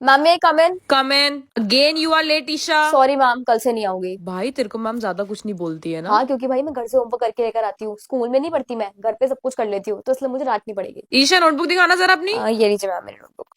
Ma'am ये come in. Come in again, you are late Isha. Sorry ma'am, कल से नहीं आऊंगी। भाई तेरे को मैम ज्यादा कुछ नहीं बोलती है ना? हाँ, क्योंकि भाई मैं घर से होमवर्क करके लेकर आती हूँ, स्कूल में नहीं पढ़ती, मैं घर पे सब कुछ कर लेती हूँ, तो इसलिए मुझे डांटनी पड़ेगी। ईशा नोटबुक दिखाना जरा अपनी। ये लीजिए मैम मेरी नोटबुक।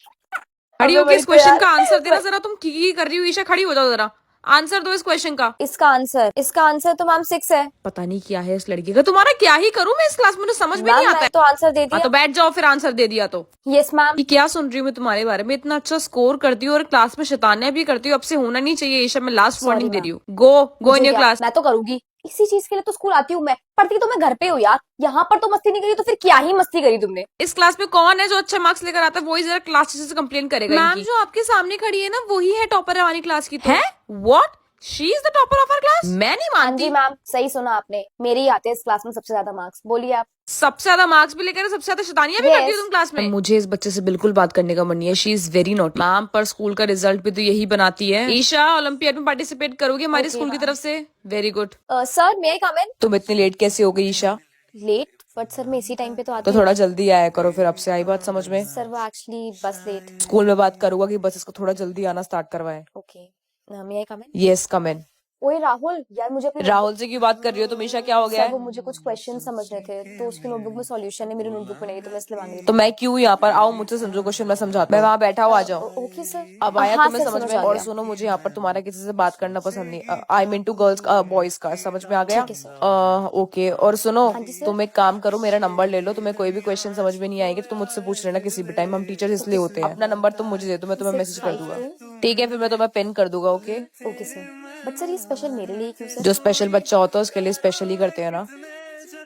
खड़ी अबे होके वही इस तो क्वेश्चन यार। का आंसर देना जरा। तुम की कर रही हो ईशा? खड़ी हो जाओ जरा, आंसर दो इस क्वेश्चन का। इसका आंसर तो मैम 6 है। पता नहीं क्या है इस लड़की का। तुम्हारा क्या ही करूं मैं इस क्लास में, मुझे समझ में नहीं मैम आता मैं है। तो आंसर दे हाँ दिया। तो बैठ जाओ फिर, आंसर दे दिया तो। Yes ma'am. कि क्या सुन रही हूँ मैं तुम्हारे बारे में? इतना अच्छा स्कोर करती हूँ और क्लास में शैतानियां भी करती हूँ। अब से होना नहीं चाहिए ईशा, मैं लास्ट सॉरी वार्निंग दे मैम। रही हूँ। गो इन मुझे योर क्या, क्लास। मैं तो करूंगी। इसी चीज के लिए तो स्कूल आती हूँ मैं, पढ़ती तो मैं घर पे हूँ यार। यहाँ पर तो मस्ती नहीं करी, तो फिर क्या ही मस्ती करी तुमने। इस क्लास में कौन है जो अच्छे मार्क्स लेकर आता है? वही जरा क्लास टीचर से कंप्लेन करेगा। मैम जो आपके सामने खड़ी है ना, वही है टॉपर हमारी क्लास की। तो है what? She is the topper of our class? मैं नहीं हाँ मानती। जी मैम, सही सुना आपने, मेरे ही आते हैं इस क्लास में सबसे ज्यादा मार्क्स। बोलिए आप। सबसे ज्यादा मार्क्स भी लेकर सबसे ज्यादा शैतानियां भी करती हो यस। तुम क्लास में। मुझे इस बच्चे से बिल्कुल बात करने का मन नहीं है। She is very not ma'am, पर स्कूल का रिजल्ट भी तो यही बनाती है। ईशा ओलंपियाड में पार्टिसिपेट करोगे हमारी Okay, स्कूल की मैम। तरफ से? Very good. सर मे आई कम इन? तुम इतनी लेट कैसे हो गई ईशा? लेट? बट सर मैं इसी टाइम पे तो आती तो हूँ। थोड़ा जल्दी आया करो फिर। अब से आई बात समझ में? सर वो एक्चुअली बस लेट। स्कूल में बात करूंगा कि बस इसको थोड़ा जल्दी आना स्टार्ट करवाएं। ओके। मे आई कम इन? यस कम इन। ओए राहुल यार, मुझे अपनी राहुल से क्यों बात कर रही हो तुम ईशा? क्या हो गया सर वो है? मुझे कुछ क्वेश्चन समझने थे, तो उसकी नोटबुक में सॉल्यूशन है, मेरी नोटबुक में नहीं, तो मैं इसलिए मांग रही तो मैं क्यों यहाँ पर? आओ मुझसे समझो क्वेश्चन, मैं समझाता हूँ। मैं वहाँ बैठा हूँ, आ जाओ। Okay sir. अब आया हाँ तुम्हें सर, समझ समझ में? आ और गया। सुनो, मुझे यहाँ पर तुम्हारा किसी से बात करना पसंद नहीं। I mean two girls boys का। समझ में आ गया? ठीक है सर। ओके। और सुनो, हाँ जी सर। तुम एक काम करो, मेरा नंबर ले लो। तुम्हें कोई भी क्वेश्चन समझ में नहीं आएगी तो तुम मुझसे पूछ लेना किसी भी टाइम। हम टीचर इसलिए होते हैं। अपना नंबर तुम मुझे दे दो, मैं तुम्हें मैसेज कर दूंगा। ठीक है, फिर मैं तुम्हें पिन कर दूंगा। Okay okay sir. But sir ये स्पेशल मेरे लिए क्यों सर? जो स्पेशल बच्चा होता है उसके लिए स्पेशल ही करते हैं ना। Okay sir,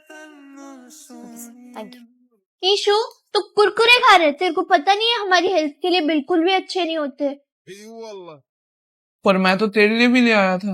thank you. Ishu, तू कुरकुरे खा रहे, तेरे को पता नहीं है हमारी हेल्थ के लिए बिल्कुल भी अच्छे नहीं होते। पर मैं तो तेरे लिए भी ले आया था।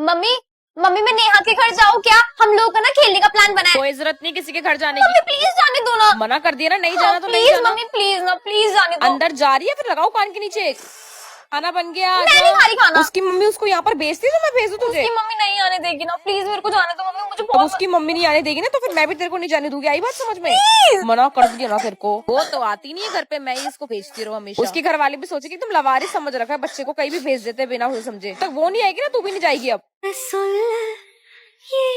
मम्मी, मम्मी मैं नेहा के घर जाऊँ क्या? हम लोग का ना खेलने का प्लान बना है। कोई जरूरत नहीं किसी के घर जाने मम्मी की। प्लीज जाने दो ना। मना कर दिया ना, नहीं जाना तो नहीं प्लीज जाना। मम्मी, प्लीज ना, प्लीज जाने दो। अंदर जा रही है, फिर लगाओ कान के नीचे। खाना बन गया, आ मैं जाओ। नहीं खा रही खाना। उसकी मम्मी उसको यहाँ पर भेजती तो मैं भेज दूं तुझे? उसकी मम्मी नहीं आने देगी ना, प्लीज मेरे को जाने दो मम्मी, मुझे अब बहुत। उसकी मम्मी नहीं आने देगी ना, तो फिर मैं भी तेरे को नहीं जाने दूंगी। आई बात समझ में? मना कर दिया ना तेरे को। वो तो आती नहीं है घर पे, मैं ही इसको भेजती रहूं हमेशा। उसके घर वाले भी सोचे कि तुम लवारिस समझ रखा है बच्चे को, कहीं भी भेज देते बिना हुए समझे। तक वो नहीं आएगी ना, तू भी नहीं जाएगी अब।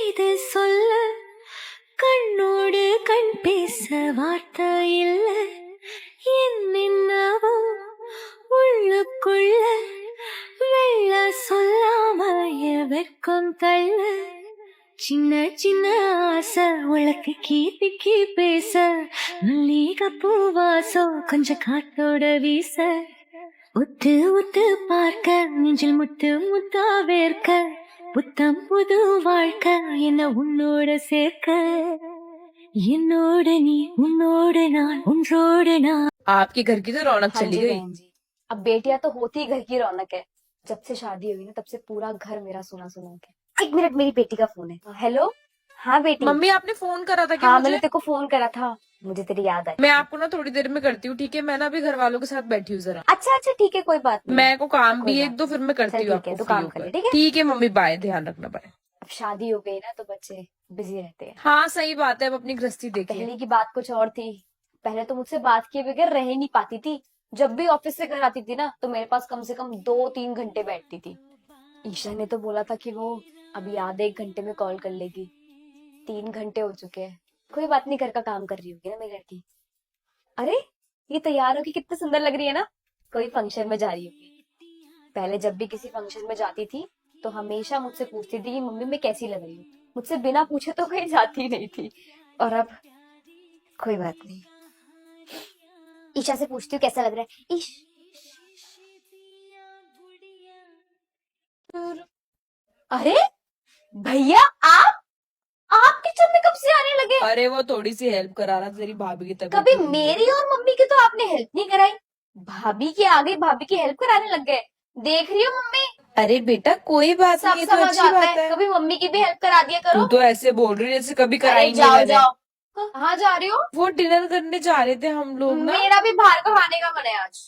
இது சொல்ல கண்ணோடு கண் பேச வார்த்தை இல்ல என்னென்னவோ உள்ளுக்குள்ள வெள்ள சொல்லாம என் வெட்கம் தள்ள சின்ன சின்ன ஆசை உலக்கு கீர்த்திக்கு பேச மல்லிகை பூவாசம் கொஞ்சம் காத்தோட வீச உத்து உத்து பார்க்க நெஞ்சில் முத்து முத்தா வேர்க்க புத்தம் புது வாழ்க்கை என்ன உன்னோட சேர்க்க என்னோட நீ உன்னோட நான் ஒன்றோட நான் आपके घर की तो रौनक हाँ चली जी गई। बहन जी, अब बेटियां तो होती ही घर की रौनक है। जब से शादी हुई ना, तब से पूरा घर मेरा सोना सोना हो गया। एक मिनट, मेरी बेटी का फोन है। हेलो। हाँ बेटी। मम्मी आपने फोन करा था क्या हाँ मुझे? मैंने तेरे को फोन करा था, मुझे तेरी याद आई। मैं आपको ना थोड़ी देर में करती हूँ, ठीक है? मैं ना अभी घर वालों के साथ बैठी हूँ जरा। अच्छा अच्छा ठीक है, कोई बात नहीं। मैं को काम कोई भी बात एक दो, फिर मैं करती चल हूँ ठीक है, आपको तू free काम कर ले, होकर। ठीक है? ठीक है मम्मी, बाय, ध्यान रखना, बाय। अब शादी हो गई ना, तो बच्चे बिजी रहते हैं। हाँ सही बात है, अब अपनी गृहस्थी देखिए। पहले की बात कुछ और थी। पहले तो मुझसे बात किए बगैर रह ही नहीं पाती थी। जब भी ऑफिस से घर आती थी ना, तो मेरे पास कम से कम 2-3 घंटे बैठती थी। ईशा ने तो बोला था कि वो अभी आधे 1 घंटे में कॉल कर लेगी। 3 घंटे हो चुके हैं। कोई बात नहीं, घर का काम कर रही होगी ना मैं घर की। अरे ये तैयार होके कितनी सुंदर लग रही है ना, कोई फंक्शन में जा रही होगी। पहले जब भी किसी फंक्शन में जाती थी, तो हमेशा मुझसे पूछती थी कि मम्मी मैं कैसी लग रही हूँ। मुझसे बिना पूछे तो कहीं जाती नहीं थी। और अब कोई बात नहीं, ईशा से पूछती हूँ कैसा लग रहा है। ईश। अरे भैया, आप किचन में कब से आने लगे? अरे वो थोड़ी सी हेल्प करा रहा था तेरी भाभी की तबीयत कभी ठीक नहीं है। मेरी और मम्मी की तो आपने हेल्प नहीं कराई। भाभी के आगे भाभी की हेल्प कराने लग गए। देख रही हो मम्मी, अरे बेटा कोई बात सब नहीं, ये तो समझ अच्छी आता बात है। है। कभी मम्मी की भी हेल्प करा दिया तू करो। तो ऐसे बोल रही है जैसे कभी अरे कराई नहीं जाओ मैंने। जाओ, कहाँ जा रही हो? वो डिनर करने जा रहे थे हम लोग ना। मेरा भी बाहर का खाने का मन है आज।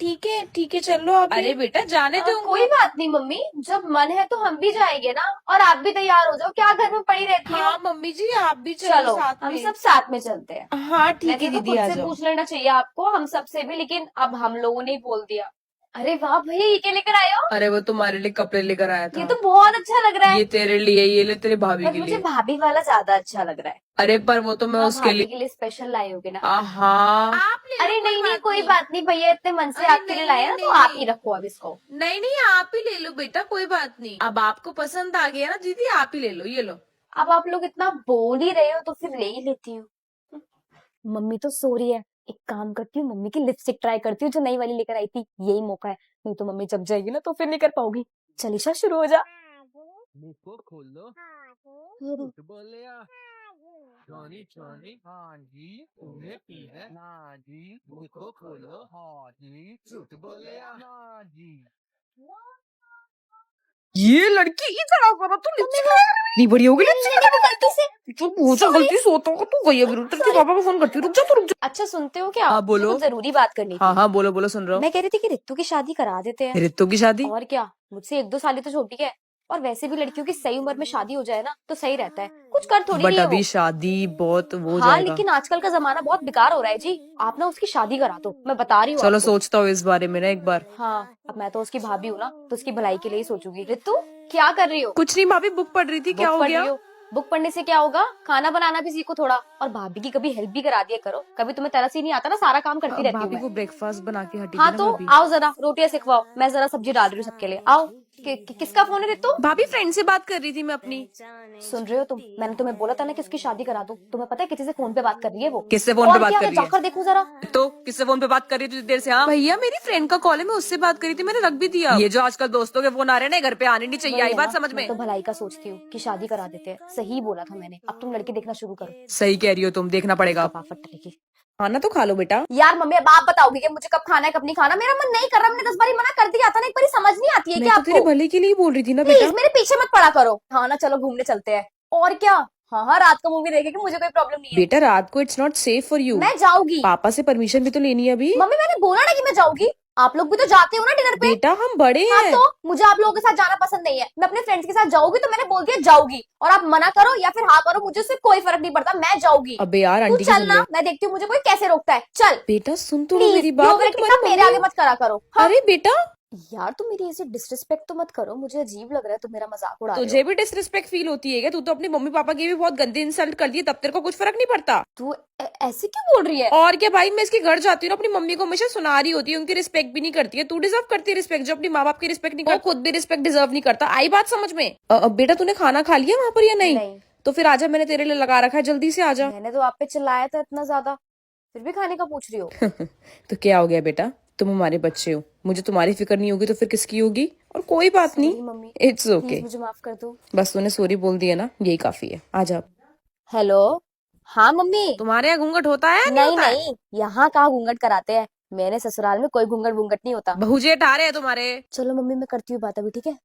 ठीक है चलो आप। अरे बेटा जाने दो कोई बात नहीं मम्मी, जब मन है तो हम भी जाएंगे ना। और आप भी तैयार हो जाओ, क्या घर में पड़ी रहती हो? हाँ मम्मी जी आप भी चलो साथ हम में। सब साथ में चलते हैं। हाँ ठीक वैसे है तो दीदी खुद आ से जाओ। पूछ लेना चाहिए आपको, हम सबसे भी, लेकिन अब हम लोगों ने ही बोल दिया। अरे वाह भैया, ये क्या लेकर आए हो? अरे वो तुम्हारे लिए कपड़े लेकर आया ये था। तो बहुत अच्छा लग रहा है। ये तेरे लिए, ये ले तेरे भाभी बट के मुझे लिए। भाभी वाला ज्यादा अच्छा लग रहा है। अरे पर वो तो मैं हाँ, उसके भाभी लिए। के लिए स्पेशल लाई होगी ना। हाँ आप ले लो, अरे नहीं नहीं, कोई नहीं। बात नहीं भैया, इतने मन से अरे आपके लिए नहीं, लाया ना, नहीं, तो आप नहीं। ही रखो अब इसको। नहीं आप ही ले लो बेटा, कोई बात नहीं। अब आपको पसंद आ गया ना दीदी, आप ही ले लो, ये लो। अब आप लोग इतना बोल ही रहे हो तो फिर ले ही लेती हूँ। मम्मी तो सो रही है, एक काम करती हूँ, मम्मी की लिपस्टिक ट्राई करती हूँ जो नई वाली लेकर आई थी। यही मौका है, नहीं तो मम्मी जग जाएगी ना तो फिर नहीं कर पाऊंगी। चल ईशा शुरू हो जा। मुंह को खोलो। झूठ बोले आ। जॉनी जॉनी हाँ जी, तुम्हें पी है हाँ जी, मुंह को खोलो हाँ जी, झूठ बोले आ हाँ जी। ये लड़की इतना करो तो नहीं बड़ी होगी गलती से। तू पूछो गलती सोता हो तू गई अभी तेरे पापा को फोन करती हूँ, रुक जा तू रुक जा। अच्छा सुनते हो क्या? हाँ, बोलो। मुझे कुछ जरूरी बात करनी थी। हाँ बोलो बोलो सुन रहा हूँ। मैं कह रही थी कि रित्तू की शादी करा देते हैं। रित्तू की शादी? और क्या, मुझसे 1-2 साल ही तो छोटी है। और वैसे भी लड़कियों की सही उम्र में शादी हो जाए ना तो सही रहता है, कुछ कर थोड़ी बट नहीं है अभी वो। शादी बहुत वो हाँ जाएगा। लेकिन आजकल का जमाना बहुत बेकार हो रहा है जी। आप ना उसकी शादी करा दो, मैं बता रही हूँ चलो आपको। सोचता हूँ इस बारे में ना एक बार। हाँ, अब मैं तो उसकी भाभी हूँ ना, तो उसकी भलाई के लिए ही सोचूंगी। रितु क्या कर रही हो? कुछ नहीं भाभी, बुक पढ़ रही थी। क्या बुक हो पढ़ गया? रही हो? बुक पढ़ने से क्या होगा, खाना बनाना भी सीखो थोड़ा, और भाभी की कभी हेल्प भी करा दिया करो। कभी तुम्हें तरस ही नहीं आता ना, सारा काम करती रहती हूँ भाभी मैं। वो ब्रेकफास्ट बना के हटी हाँ थी ना तो भाभी। आओ जरा रोटियां सिखवाओ, मैं जरा सब्जी डाल रही हूँ सबके लिए। आओ। किसका फोन है रितु? भाभी फ्रेंड से बात कर रही थी मैं अपनी। सुन रहे हो तुम? मैंने तुम्हें बोला था ना कि उसकी शादी करा दो। तुम्हें पता है किसी से फोन पे बात कर रही है वो? किससे फोन पे और बात क्या, कर मैं रही है? जाकर देखूं जरा। तो किससे फोन पे बात कर रही थी देर से? हाँ भैया मेरी फ्रेंड का कॉल है, मैं उससे बात करी थी, मैंने रख भी दिया। ये जो आजकल दोस्तों के फोन आ रहे हैं ना, घर पे आने नहीं चाहिए। वही आई है बात ना, समझ में? मैं तो भलाई का सोचती हूँ कि शादी करा देते हैं। सही बोला था मैंने, अब तुम लड़की देखना शुरू करो। सही कह रही हो तुम, देखना पड़ेगा। पापा टलेगी। खाना तो खा लो बेटा। यार मम्मी, अब आप बताओगी कि मुझे कब खाना है कब नहीं खाना? मेरा मन नहीं कर रहा, मैंने 10 बारी मना कर दिया था ना, एक बारी समझ नहीं आती है मैं क्या तो तेरे आपको? भले के लिए बोल रही थी ना प्लीज बेटा। मेरे पीछे मत पड़ा करो। हाँ ना, चलो घूमने चलते हैं। और क्या, हाँ रात को मूवी देखेंगे, मुझे कोई प्रॉब्लम नहीं है। बेटा रात को it's not safe for you. मैं जाऊंगी। पापा से परमिशन भी तो लेनी है अभी। मम्मी मैंने बोला ना कि मैं जाऊंगी। आप लोग भी तो जाते हो ना डिनर पे। बेटा हम बड़े हाँ हैं। तो मुझे आप लोगों के साथ जाना पसंद नहीं है। मैं अपने फ्रेंड्स के साथ जाऊंगी, तो मैंने बोल दिया जाऊंगी। और आप मना करो या फिर हाँ करो, मुझे उससे कोई फर्क नहीं पड़ता, मैं जाऊंगी। अबे यार तू आंटी की चल सुन ना, ले। मैं देखती हूँ मुझे कोई कैसे रोकता है। चल बेटा सुन तो लो प्लीज, मेरी बात। मैं तुम्हारी मेरे मम्मी आगे मत करा करो। हाँ? अरे बेटा यार तुम मेरी ऐसे डिसरिस्पेक्ट तो मत करो, मुझे अजीब लग रहा है, तुम मेरा मजाक उड़ा रहे तुझे हो। भी डिसरिस्पेक्ट फील होती है क्या? तू तो अपने मम्मी पापा की भी बहुत गंदी इंसल्ट कर दी, तब तेरे को कुछ फर्क नहीं पड़ता। तू ऐसे क्यों बोल रही है? और क्या भाई, मैं इसके घर जाती हूँ ना, अपनी मम्मी को हमेशा सुना रही होती है, उनकी रिस्पेक्ट भी नहीं करती है। तू डिजर्व करती है रिस्पेक्ट, जो अपनी माँ बाप की रिस्पेक्ट नहीं करता, खुद भी रिस्पेक्ट डिजर्व नहीं करता। आई बात समझ में? बेटा तूने खाना खा लिया वहाँ पर या नहीं? नहीं। तो फिर आजा, मैंने तेरे लिए लगा रखा है, जल्दी से आजा। मैंने तो आप पे चिल्लाया था इतना ज्यादा, फिर भी खाने का पूछ रही हो। तो क्या हो गया बेटा, तुम हमारे बच्चे हो, मुझे तुम्हारी फिक्र नहीं होगी तो फिर किसकी होगी? और कोई बात सॉरी नहीं, मम्मी, इट्स ओके। प्लीज मुझे माफ कर दो। बस तूने सॉरी बोल दिया ना, यही काफी है। आजा। हेलो, हाँ मम्मी। तुम्हारे यहाँ घूंघट होता है? नहीं नहीं, यहाँ कहाँ घूंघट कराते हैं, मेरे ससुराल में कोई घूंघट वूंघट नहीं होता। बहू जेठ आ रहे हैं तुम्हारे। चलो मम्मी, मैं करती हूँ बात अभी, ठीक है?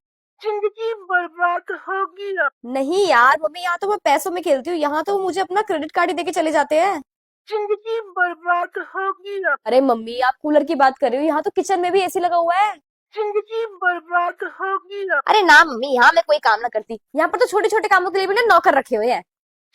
जिंदगी बर्बाद होगी। नहीं यार मम्मी, यहाँ तो मैं पैसों में खेलती हूँ, यहाँ तो मुझे अपना क्रेडिट कार्ड ही देके चले जाते हैं। जिंदगी बर्बाद होगी। अरे मम्मी, आप कूलर की बात कर रही हो, यहाँ तो किचन में भी एसी लगा हुआ है। जिंदगी बर्बाद होगी। अरे ना मम्मी, यहाँ मैं कोई काम ना करती, यहाँ पर तो छोटे छोटे कामों के लिए भी ना नौकर रखे हुए हैं।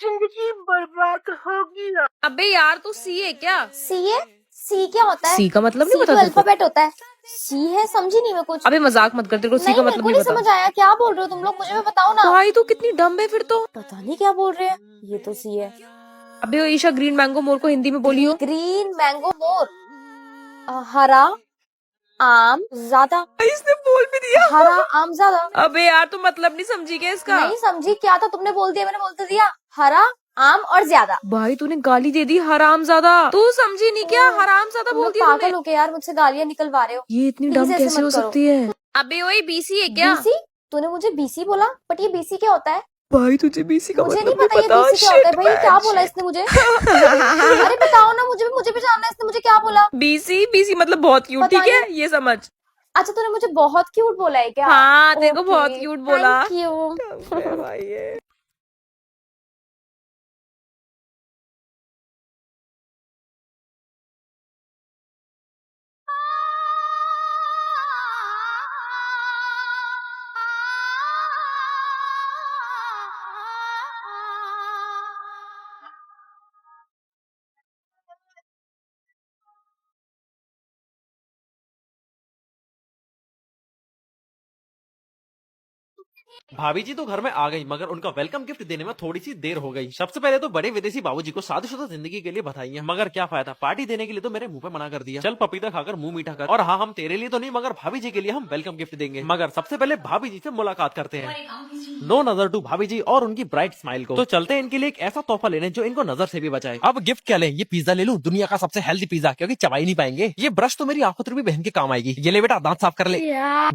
जिंदगी बर्बाद होगी। अबे यार तू सी है क्या? सी है? सी क्या होता है? सी का मतलब नहीं सी पता तो तुमको? अल्फाबेट होता है। सी है, समझी नहीं मैं कुछ। अबे मजाक मत कर, तेरे को सी नहीं का मेरे मतलब को नहीं नहीं पता? समझ आया, क्या बोल रहे हो तुम लोग, मुझे भी बताओ ना। भाई तू कितनी डम है फिर तो। पता नहीं क्या बोल रहे हैं, ये तो सी है। अबे ओ ईशा, ग्रीन मैंगो मोर को हिंदी में बोलियो। ग्रीन मैंगो मोर, हरा आम ज्यादा। इसने बोल भी दिया। हरा आम ज्यादा। अबे यार तू मतलब नहीं समझी क्या इसका? नहीं समझी, क्या था? तुमने बोल दिया, मैंने बोलते दिया। हरा आम और ज्यादा। भाई तूने गाली दे दी, हराम ज्यादा। तू समझी नहीं क्या? हराम ज्यादा बोल दिया पागल तूने। हो के यार, मुझसे गालियां निकलवा रहे हो। ये इतनी Please डम ऐसे कैसे मत हो करो। सकती है? अबे वही बीसी है क्या? बीसी? तूने मुझे बीसी बोला, बट ये बीसी क्या होता है? भाई तुझे बीसी का मुझे मतलब नहीं पता ये बीसी क्या होता है। भाई क्या बोला इसने मुझे? अरे बताओ ना, मुझे भी जानना है, इसने मुझे क्या बोला? बीसी बीसी मतलब बहुत क्यूट, पता ठीक है ये समझ। अच्छा तूने मुझे बहुत क्यूट बोला है क्या? हाँ तेरे को Okay, बहुत क्यूट बोला। Thank you. भाई ये भाभी जी तो घर में आ गई, मगर उनका वेलकम गिफ्ट देने में थोड़ी सी देर हो गई। सबसे पहले तो बड़े विदेशी बाबूजी को शादीशुदा जिंदगी के लिए बधाइयां, मगर क्या फायदा, पार्टी देने के लिए तो मेरे मुंह पे मना कर दिया। चल पपीता खाकर मुंह मीठा कर। और हाँ, हम तेरे लिए तो नहीं मगर भाभी जी के लिए हम वेलकम गिफ्ट देंगे। मगर सबसे पहले भाभी जी से मुलाकात करते हैं। नो नजर टू भाभी जी और उनकी ब्राइट स्माइल को। तो चलते हैं इनके लिए एक ऐसा तोहफा लेने जो इनको नजर से भी बचाए। अब गिफ्ट क्या लें? ये पिज्जा ले लूं, दुनिया का सबसे हेल्दी पिज्जा, क्योंकि चबा ही नहीं पाएंगे। ये ब्रश तो मेरी आफत रूबी बहन के काम आएगी। ये ले बेटा, दांत साफ कर ले।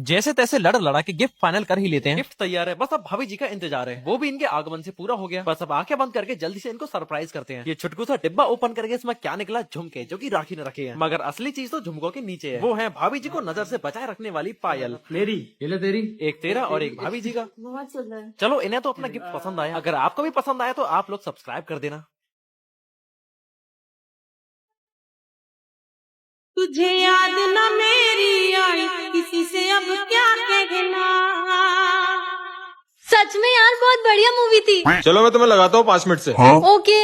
जैसे तैसे लड़ लड़ा के गिफ्ट फाइनल कर ही लेते हैं। गिफ्ट तैयार है, बस अब भाभी जी का इंतजार है। वो भी इनके आगमन से पूरा हो गया। बस अब आंखें बंद करके जल्दी से इनको सरप्राइज करते हैं। ये छुटकू सा डिब्बा ओपन करके इसमें क्या निकला? झुमके, जो कि राखी ने रखे हैं। मगर असली चीज तो झुमकों के नीचे है। वो है भाभी जी को नजर से बचाए रखने वाली पायल। मेरी, ये ले तेरी, एक तेरा और एक भाभी जी का। चलो, इन्हें तो अपना गिफ्ट पसंद आया। अगर आपको भी पसंद आया तो आप लोग सब्सक्राइब कर देना। तुझे याद न मेरी आई, किसी से अब क्या कहना। सच में यार बहुत बढ़िया मूवी थी। चलो मैं तुम्हें लगाता हूँ 5 मिनट से। ओके।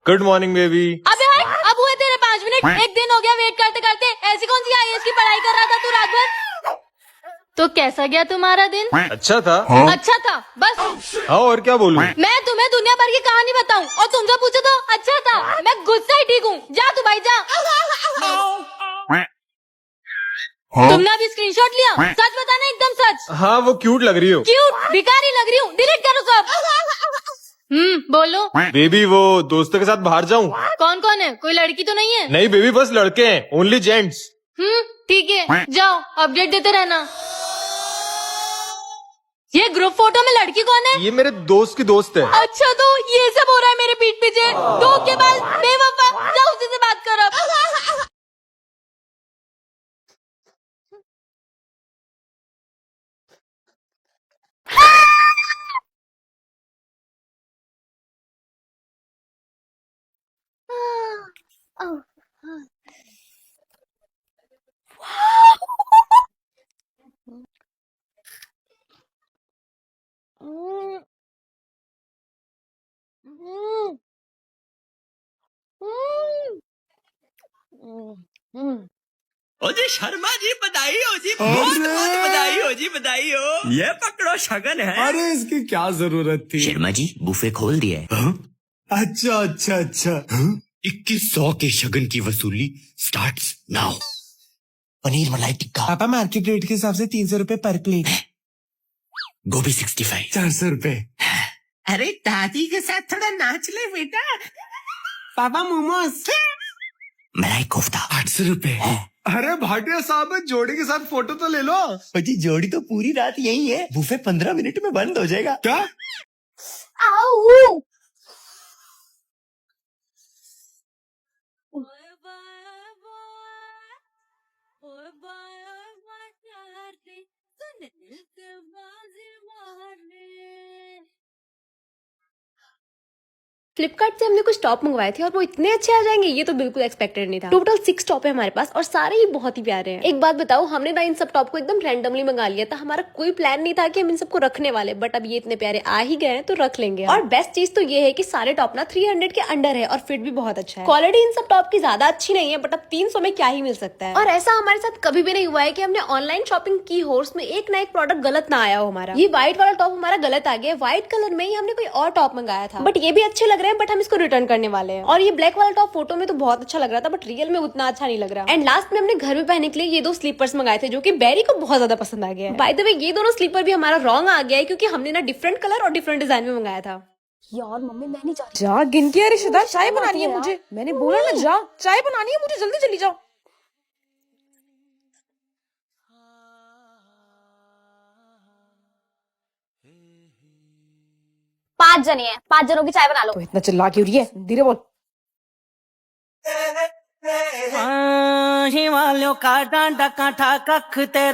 Good morning baby. अबे यार, अब हुए तेरे 5 मिनट। एक दिन हो गया वेट करते करते। ऐसी कौन सी आईएएस की पढ़ाई कर रहा था तू रात भर? तो कैसा गया तुम्हारा दिन? अच्छा था। अच्छा था बस। हाँ, और क्या बोलूं? मैं तुम्हें दुनिया भर की कहानी बताऊं और तुमसे पूछो तो अच्छा था। मैं गुस्सा ही ठीक हूँ। जा तू भाई जा। तुमने अभी स्क्रीनशॉट लिया? सच बताना, एकदम सच। हाँ, वो क्यूट लग रही हो। क्यूट? भिखारी लग रही हूँ। डिलीट करो सब। बोलो। बेबी, वो दोस्तों के साथ बाहर जाऊं? कौन कौन है? कोई लड़की तो नहीं है? नहीं बेबी, बस लड़के हैं, ओनली जेंट्स। ठीक है, जाओ अपडेट देते रहना। ये ग्रुप फोटो में लड़की कौन है? ये मेरे दोस्त की दोस्त है। अच्छा, तो ये सब हो रहा है मेरे पीठ पीछे। धोखेबाज, बेवफा, जाओ उसी से बात करो। ओ जी शर्मा जी, बधाई हो जी, बहुत बहुत बधाई हो जी, बधाई हो। ये पकड़ो, शगन है। अरे इसकी क्या जरूरत थी? शर्मा जी, बुफे खोल दिया है। अच्छा अच्छा अच्छा। 2100 के शगन की वसूली स्टार्ट्स नाउ। पनीर मलाई टिक्का, पापा मार्केट रेट के हिसाब से 300 रुपए पर प्लेट। गोभी 65, 400 रुपए। अरे दादी के साथ थोड़ा नाच ले बेटा। पापा मोमोज। मलाई कोफ्ता 800 रुपए। अरे भाटिया साहब, जोड़ी के साथ फोटो तो ले लो। जी जोड़ी तो पूरी रात यही है, बुफे 15 मिनट में बंद हो जाएगा। क्या? आओ। फ्लिपकार्ट से हमने कुछ टॉप मंगवाए थे और वो इतने अच्छे आ जाएंगे ये तो बिल्कुल एक्सपेक्टेड नहीं था। टोटल 6 टॉप है हमारे पास और सारे ही बहुत ही प्यारे हैं। एक बात बताओ, हमने ना इन सब टॉप को एकदम रैंडमली मंगा लिया था। हमारा कोई प्लान नहीं था कि हम इन सबको रखने वाले, बट अब ये इतने प्यारे आ ही गए हैं तो रख लेंगे। और बेस्ट चीज तो ये है कि सारे टॉप ना 300 के अंडर है और फिट भी बहुत अच्छा है। क्वालिटी इन सब टॉप की ज्यादा अच्छी नहीं है, बट अब 300 में क्या ही मिल सकता है। और ऐसा हमारे साथ कभी भी नहीं हुआ है कि हमने ऑनलाइन शॉपिंग की हो उसमें एक ना एक प्रोडक्ट गलत ना आया हो हमारा। ये व्हाइट वाला टॉप हमारा गलत आ गया। व्हाइट कलर में ही हमने कोई और टॉप मंगाया था, बट ये भी अच्छे लग रहे हैं, बट हम इसको रिटर्न करने वाले हैं। और ये ब्लैक वाला टॉप फोटो में तो बहुत अच्छा लग रहा था, बट रियल में उतना अच्छा नहीं लग रहा। एंड लास्ट में हमने घर में पहनने के लिए ये 2 स्लीपर्स मंगाए थे जो कि बैरी को बहुत ज्यादा पसंद आ गया है। बाय द वे, ये दोनों स्लीपर भी हमारा रॉन्ग आ गया है क्योंकि हमने ना डिफरेंट कलर और डिफरेंट डिजाइन में मंगाया था। यार मम्मी, मैं नहीं जा रही। जा गिन के रिश्तेदार, चाय क्या बनानी है बात है मुझे। यार? मैंने बोला ना जा, चाय बनानी है मुझे, जल्दी चली जाओ। पांच जने हैं, 5 जनों की चाय बना लो। तो इतना चिल्ला क्यों रही है? धीरे बोल। हिमालयों का डांडा कांठा कख तेरू